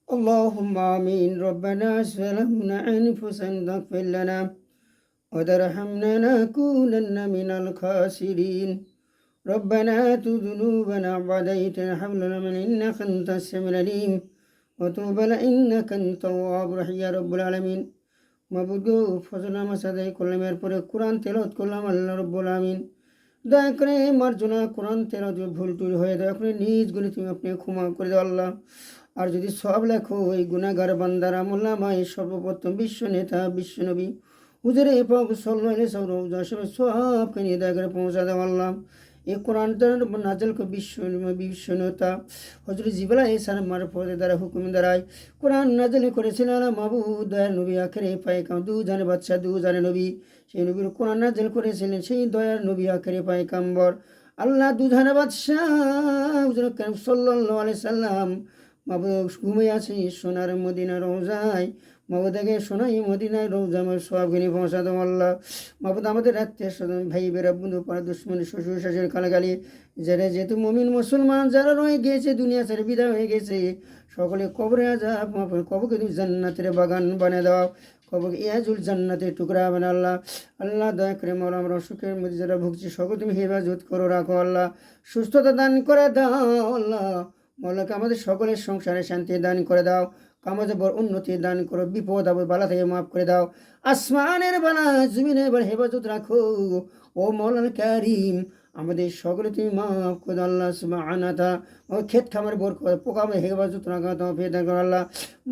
اللهم آمين. ربنا ظلمنا أنفسنا فاغفر لنا وترحمنا لنكونن من الخاسرين. ربنا آت ذنوبنا بعد إذ هب لنا من إنك أنت السميع العليم وتوب علينا إنك أنت التواب الرحيم يا رب العالمين. মাবুদ ফজর নামাজ আদায় করলাম, এরপরে কোরআন তেলাওয়াত করলাম। আল্লাহ রব্বুল আমিন দয়া করে মার্জনা কোরআন তেলাওয়াত ভুল টুল হয়ে দয়া করে নিজ গুণে তুমি আপনি ক্ষমা করে দাও আল্লাহ। আর যদি সব লেখো ওই গুনাহগার বান্দার আমুল্লামায় সর্বপ্রথম বিশ্ব নেতা বিশ্বনবী হুজুরে পাক সাল্লাল্লাহু আলাইহি ওয়াসাল্লাম সবকে নিয়ে দয়া করে পৌঁছা দাও আল্লাহ। এই কোরআনটা নাজল করে বিশ্বনতা হজরত জিবরাইল আলাইহিস সালামের পরে দ্বারা হুকুম দ্বারাই কোরআন নাজল করেছিলেন আল্লাহ মাহবুব দয়ার নবী আখেরে পায়গাম দু জানে বাদশা দু জানে নবী সেই নবীর কোরআন নাজল করেছিলেন সেই দয়ার নবী আখেরে পায়গাম্বর আল্লাহ দু জানে বাদশা হুজুর কারীম সাল্লাল্লাহু আলাইহি সাল্লাম মাহবুব ঘুমে আছে সোনার মদিনার রওজায়। মাহবুদ আগে সোনাই মদিনায় রোজা আমার সবখানি পৌঁছা দাও আল্লাহ। মাহবুদ আমাদের আত্মীয় স্বজন ভাই বেরা বন্ধু পাড়া দুশ্মনী শ্বশুর শাশুড়ি কালাগালি যারা যেহেতু মুমিন মুসলমান যারা রয়ে গিয়েছে দুনিয়া ছেড়ে বিদায় হয়ে গেছে সকলে কবরে আযাব কবরকে তুমি জান্নাতের বাগান বানিয়ে দাও, কবরকে ইয়াজুল জান্নাতের টুকরা বানা আল্লাহ। আল্লাহ দয়া করে মাওলা আমরা অসুখের মধ্যে যারা ভুগছি সকল তুমি হেফাজত করো রাখো আল্লাহ, সুস্থতা দান করে দাও আল্লাহ। মাওলাকে আমাদের সকলের সংসারে শান্তি দান করে দাও, কামাজে বড় উন্নতি দান করো, বিপদ আপদ বালা থেকে মাফ করে দাও, আসমানের বালা জমিনের বালা হেফাজত রাখো ও মাওলানা কারীম। আমাদের সকলে তুমি মাফ করে দাও আল্লাহ সুবহানাহু ও ক্ষেত খামার বরকত পোকা হেফাজত রাখা দাও ফেদান করো আল্লাহ।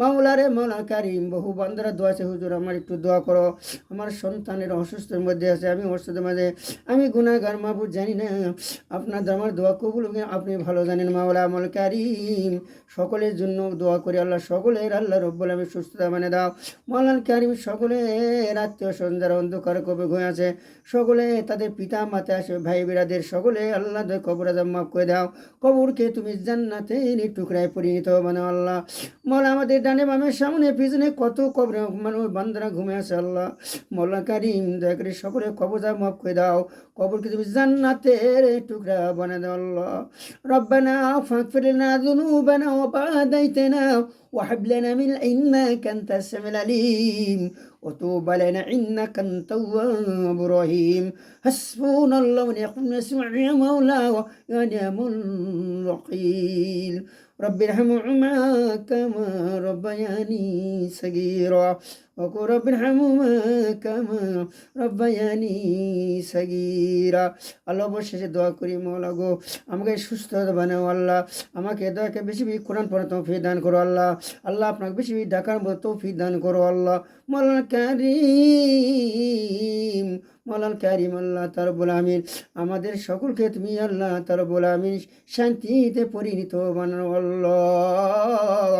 মাওলারে মাওলা কারীম বহু বান্দারা দোয়া আছে হুজুর আমার একটু দোয়া করো, আমার সন্তানের অসুস্থের মধ্যে আছে, আমি অসুস্থের মাঝে আমি গুনাহগার মাহবুব জানি না আপনার আমার দোয়া কবুল আপনি ভালো জানেন মাওলা মাওলা কারীম। সকলের জন্য দোয়া করি আল্লাহ, সকলের আল্লাহ রব্বুল আমিন সুস্থতা মানে দাও মাওলানা কারীম। সকলের আত্মীয় স্বজন যারা অন্ধকার কবে ঘুমিয়ে আছে সকলে তাদের পিতা মাতা আসে ভাই বেড়াদের সকলে আল্লাহ কবর আযাব মাফ করে দাও, কবরকে তুমি জান্নাতের টুকরায় পরিণত বানাও আল্লাহ। মাওলা আমাদের ডানে বামে সামনে পিছনে কত কবরে মানুষ বান্দারা ঘুমে আছে আল্লাহ মাওলানা কারীম দয়া করে সকলে কবর আযাব মাফ করে দাও, কবরকে তুমি জান্নাতের টুকরা বানিয়ে দাও আল্লাহ। রব্বানা ফাগফির লানা যুনুবানা ওয়া বা'দাইতানা ওয়া হাব লানা মিন ইন্নাকা আনতাস সামিউল আলিম ওয়া তুব আলাইনা ইন্নাকা আনতাত তাওয়াবুর রহিম। হাসবুনাল্লাহু ওয়া নি'মাল ওয়াকিল ইয়া মাওলা ওয়া নি'মাল ওয়াকিল। رب ارحمهما كما ربياني صغيرا وقل رب ارحمهما كما ربياني صغيرا। আল্লাহ অবশেষে দোয়া করি মাওলা গো আমাকে সুস্থ বানাও আল্লাহ, আমাকে দয়াকে বেশি বেশি কোরআন পড়ার তৌফিক দান করো আল্লাহ। আল্লাহ আপনাকে বেশি বেশি ডাকার মতো তৌফিক দান করো আল্লাহ। মাওলানা কারীম মাওলানা কারীম আল্লাহ তাআলা রব্বুল আমিন আমাদের সকলকে তুমি আল্লাহ তাআলা রব্বুল আমিন শান্তিতে পরিণত বানাও আল্লাহ।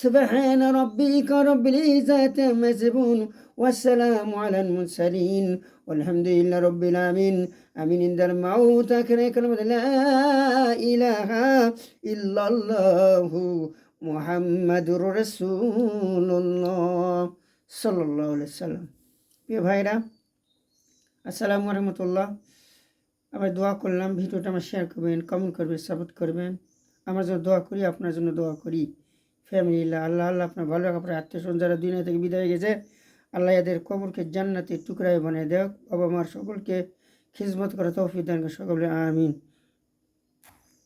সুবহানা রাব্বিকা রাব্বিল ইজ্জাতি আম্মা ইয়াসিফুন ওয়াসসালামু আলাল মুরসালিন ওয়ালহামদুলিল্লাহি রাব্বিল আলামিন। আমিন। ইনদাল মাউত আখিরে কালিমাত লা ইলাহা ইল্লাল্লাহু মুহাম্মাদুর রাসূলুল্লাহ সাল্লাল্লাহু আলাইহি ওয়াসাল্লাম। প্রিয় ভাইরা আসসালামু রহমতুল্লাহ। আবার দোয়া করলাম, ভিডিওটা আমার শেয়ার করবেন, কমেন্ট করবেন, সাপোর্ট করবেন। আমার জন্য দোয়া করি, আপনার জন্য দোয়া করি। ফ্যামিলিল্লাহ আল্লাহ আল্লাহ আপনার ভালো রাখা, আপনার আত্মীয় স্বজন যারা দুনিয়া থেকে বিদায় গেছে আল্লাহ এদের কবরকে জান্নাতের টুকরায় বানিয়ে দেয়। বাবা মার সকলকে খিজমত করা তৌফিক দান করে সকলে আমিন।